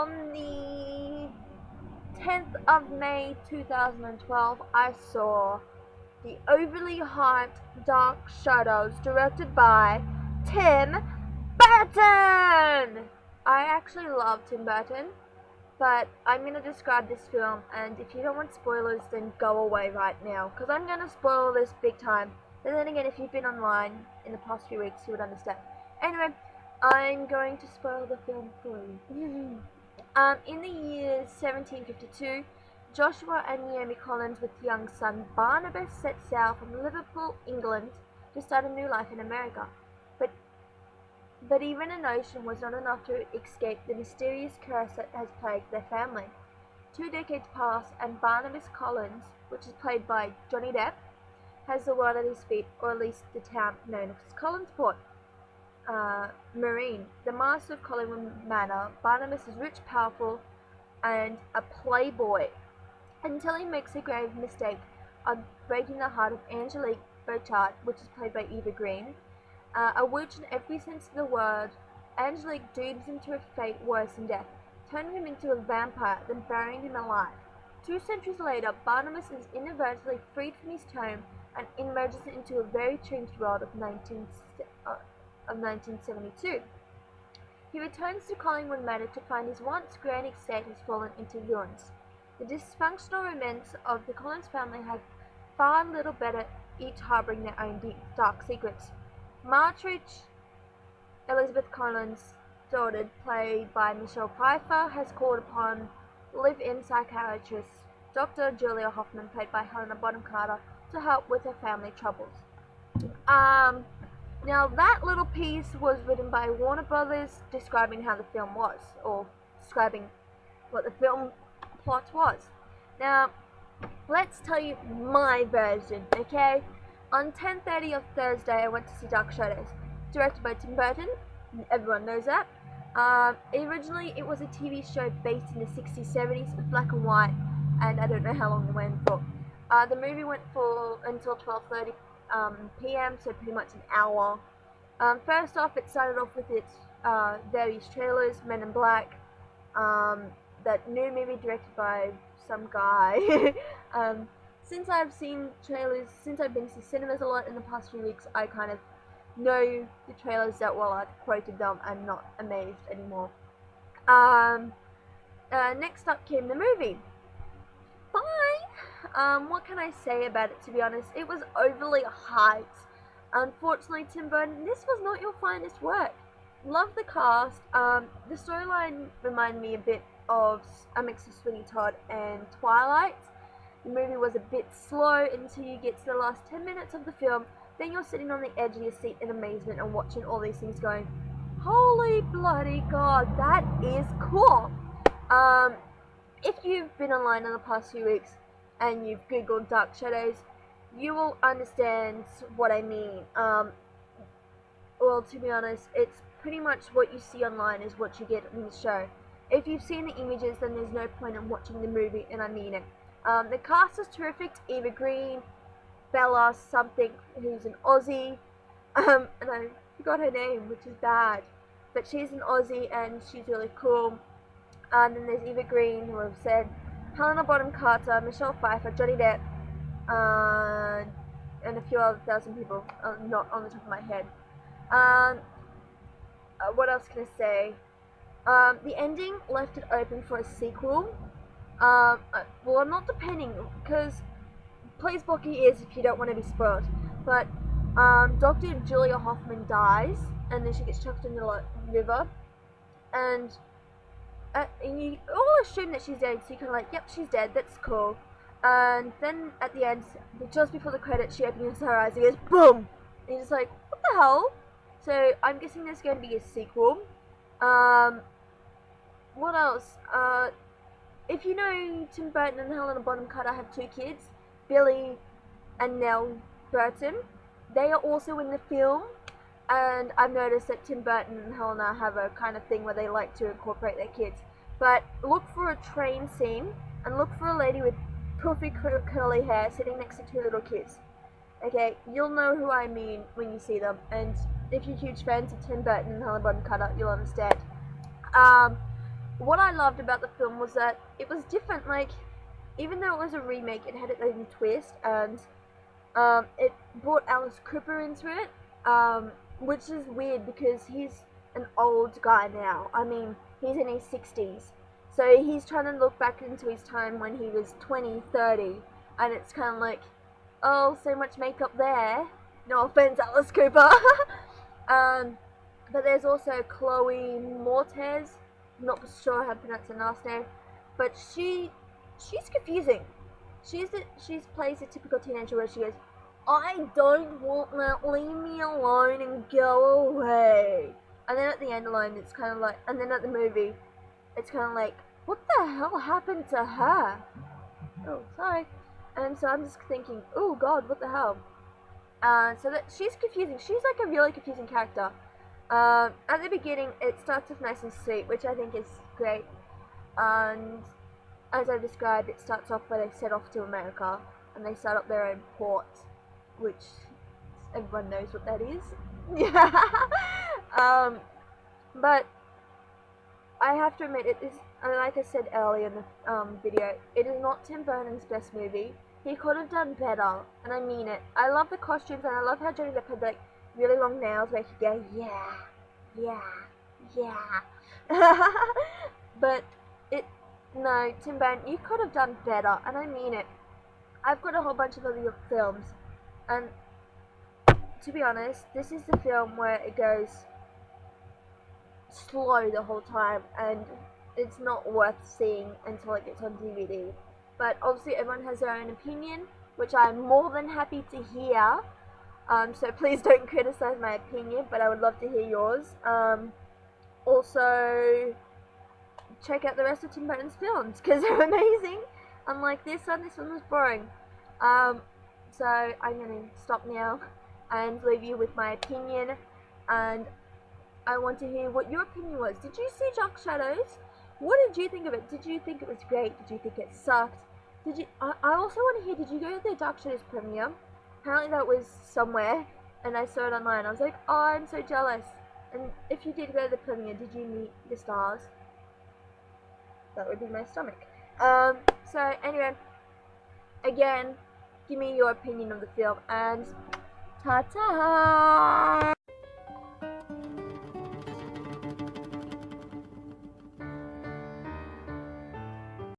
on the 10th of May 2012, I saw the overly hyped Dark Shadows, directed by Tim Burton. I actually love Tim Burton, but I'm going to describe this film, and if you don't want spoilers, then go away right now, because I'm going to spoil this big time. But then again, if you've been online in the past few weeks, you would understand. Anyway, I'm going to spoil the film for you. In the year 1752, Joshua and Naomi Collins with young son Barnabas set sail from Liverpool, England, to start a new life in America. But even an ocean was not enough to escape the mysterious curse that has plagued their family. 2 decades pass, and Barnabas Collins, which is played by Johnny Depp, has the world at his feet, or at least the town known as Collinsport. Marine, the master of Collingwood Manor, Barnabas is rich, powerful, and a playboy, until he makes a grave mistake of breaking the heart of Angelique Beauchard, which is played by Eva Green. A witch in every sense of the word, Angelique dooms him to a fate worse than death, turning him into a vampire, then burying him alive. 2 centuries later, Barnabas is inadvertently freed from his tomb and emerges into a very changed world of 1972. He returns to Collingwood Manor to find his once grand estate has fallen into ruins. The dysfunctional remains of the Collins family have far little better, each harboring their own deep, dark secrets. Martridge, Elizabeth Collins' daughter, played by Michelle Pfeiffer, has called upon live-in psychiatrist Dr. Julia Hoffman, played by Helena Bonham Carter, to help with her family troubles. Now that little piece was written by Warner Brothers, describing how the film was, or describing what the film plot was. Now, let's tell you my version, okay? On 10:30 of Thursday, I went to see Dark Shadows, directed by Tim Burton. Everyone knows that. Originally, it was a TV show based in the 60s, 70s, black and white, and I don't know how long it went for. The movie went for until 12:30 p.m., so pretty much an hour. First off, it started off with its various trailers, Men in Black, that new movie directed by some guy. Since I've seen trailers, since I've been to cinemas a lot in the past few weeks, I kind of know the trailers that well. I've quoted them. I'm not amazed anymore. Next up came the movie. Fine. What can I say about it, to be honest? It was overly hyped. Unfortunately, Tim Burton, this was not your finest work. Love the cast. The storyline reminded me a bit of a mix of Sweeney Todd and Twilight. The movie was a bit slow until you get to the last 10 minutes of the film. Then you're sitting on the edge of your seat in amazement and watching all these things going, holy bloody god, that is cool. If you've been online in the past few weeks and you've googled Dark Shadows, you will understand what I mean. Well, to be honest, it's pretty much what you see online is what you get in the show. If you've seen the images, then there's no point in watching the movie, and I mean it. The cast is terrific. Eva Green, Bella something, who's an Aussie, and I forgot her name, which is bad, but she's an Aussie and she's really cool. And then there's Eva Green, who I've said, Helena Bonham Carter, Michelle Pfeiffer, Johnny Depp, and a few other thousand people, not on the top of my head. What else can I say? The ending left it open for a sequel. Well, I'm not depending, because please block your ears if you don't want to be spoiled. But Dr. Julia Hoffman dies, and then she gets chucked into the river, and you all assume that she's dead, so you're kind of like, yep, she's dead, that's cool. And then at the end, just before the credits, she opens her eyes and goes, boom! And you're just like, what the hell? So I'm guessing there's going to be a sequel. What else? If you know, Tim Burton and Helena Bonham Carter have 2 kids, Billy and Nell Burton. They are also in the film, and I've noticed that Tim Burton and Helena have a kind of thing where they like to incorporate their kids. But look for a train scene, and look for a lady with puffy curly hair sitting next to 2 little kids. Okay, you'll know who I mean when you see them, and if you're huge fans of Tim Burton and Helena Bonham Carter, you'll understand. what I loved about the film was that it was different. Like, even though it was a remake, it had its own twist, and it brought Alice Cooper into it, which is weird because he's an old guy now. I mean, he's in his 60s. So he's trying to look back into his time when he was 20, 30, and it's kind of like, oh, so much makeup there. No offense, Alice Cooper. But there's also Chloe Moretz. Not sure how to pronounce her last name, but she's confusing. She plays a typical teenager where she goes, I don't want that, leave me alone and go away. And then at the end alone, it's kind of like, and then at the movie, it's kind of like, what the hell happened to her? Oh, sorry. And so I'm just thinking, oh god, what the hell? So that she's confusing. She's like a really confusing character. At the beginning, it starts off nice and sweet, which I think is great. And as I described, it starts off where they set off to America, and they start up their own port, which everyone knows what that is. But I have to admit, it is, like I said earlier in the video, it is not Tim Burton's best movie. He could have done better, and I mean it. I love the costumes, and I love how Johnny Depp had like really long nails where he could go, yeah. But no, Tim Burton, you could have done better, and I mean it. I've got a whole bunch of other films, and to be honest, this is the film where it goes slow the whole time, and it's not worth seeing until it gets on DVD. But obviously everyone has their own opinion, which I'm more than happy to hear. So please don't criticize my opinion, but I would love to hear yours. Also, check out the rest of Tim Burton's films, because they're amazing. Unlike this one was boring. So I'm going to stop now and leave you with my opinion, and I want to hear what your opinion was. Did you see Dark Shadows? What did you think of it? Did you think it was great? Did you think it sucked? I also want to hear, did you go to the Dark Shadows premiere? Apparently that was somewhere, and I saw it online. I was like, oh, I'm so jealous. And if you did go to the premiere, did you meet the stars? That would be my stomach. So anyway, again, give me your opinion of the film, and ta-ta!